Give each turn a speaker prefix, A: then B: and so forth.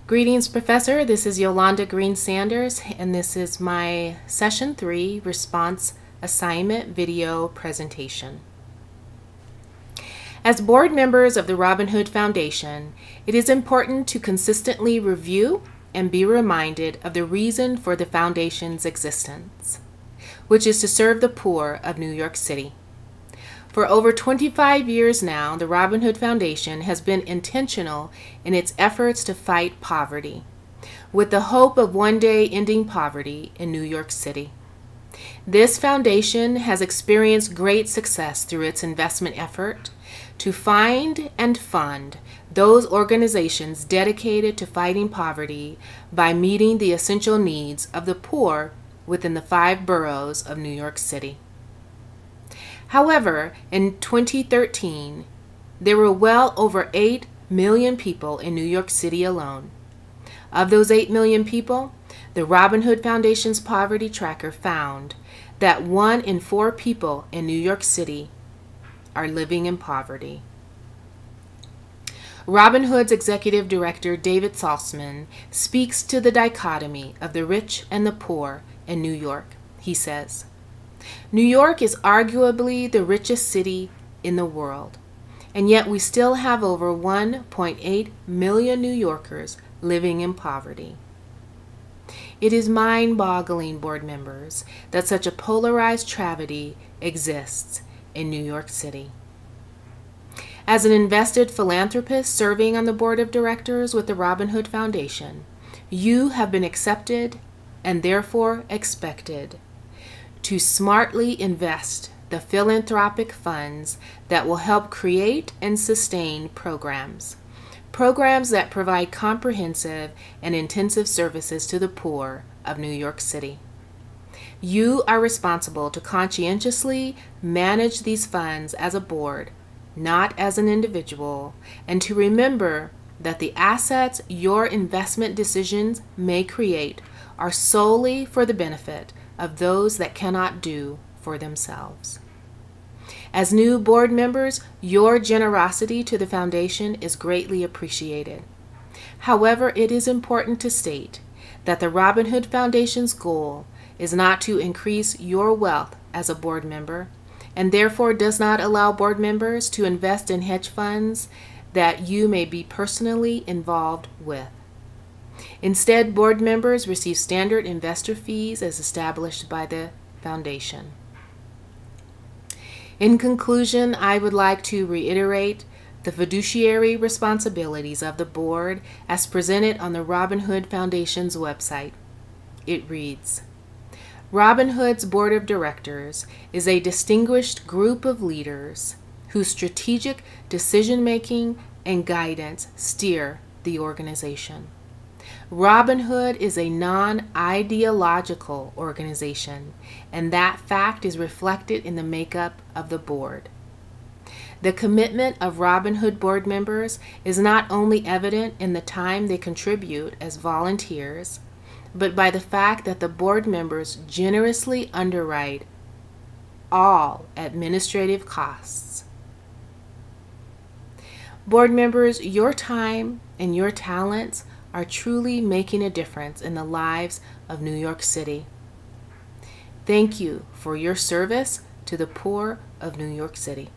A: Greetings, Professor. This is Yolanda Greene-Sanders, and this is my Session 3 Response Assignment Video Presentation. As board members of the Robin Hood Foundation, it is important to consistently review and be reminded of the reason for the Foundation's existence, which is to serve the poor of New York City. For over 25 years now, the Robin Hood Foundation has been intentional in its efforts to fight poverty, with the hope of one day ending poverty in New York City. This foundation has experienced great success through its investment effort to find and fund those organizations dedicated to fighting poverty by meeting the essential needs of the poor within the 5 boroughs of New York City. However, in 2013, there were well over 8 million people in New York City alone. Of those 8 million people, the Robin Hood Foundation's Poverty Tracker found that 1 in 4 people in New York City are living in poverty. Robin Hood's Executive Director David Saltzman speaks to the dichotomy of the rich and the poor in New York. He says, "New York is arguably the richest city in the world, and yet we still have over 1.8 million New Yorkers living in poverty." It is mind-boggling, board members, that such a polarized tragedy exists in New York City. As an invested philanthropist serving on the board of directors with the Robin Hood Foundation, you have been accepted and therefore expected to smartly invest the philanthropic funds that will help create and sustain programs that provide comprehensive and intensive services to the poor of New York City. You are responsible to conscientiously manage these funds as a board, not as an individual, and to remember that the assets your investment decisions may create are solely for the benefit of those that cannot do for themselves. As new board members, your generosity to the foundation is greatly appreciated. However, it is important to state that the Robin Hood Foundation's goal is not to increase your wealth as a board member, and therefore does not allow board members to invest in hedge funds that you may be personally involved with. Instead, board members receive standard investor fees as established by the foundation. In conclusion, I would like to reiterate the fiduciary responsibilities of the board as presented on the Robin Hood Foundation's website. It reads, "Robin Hood's Board of Directors is a distinguished group of leaders whose strategic decision-making and guidance steer the organization. Robin Hood is a non-ideological organization, and that fact is reflected in the makeup of the board. The commitment of Robin Hood board members is not only evident in the time they contribute as volunteers, but by the fact that the board members generously underwrite all administrative costs. Board members, your time and your talents are truly making a difference in the lives of New York City. Thank you for your service to the poor of New York City."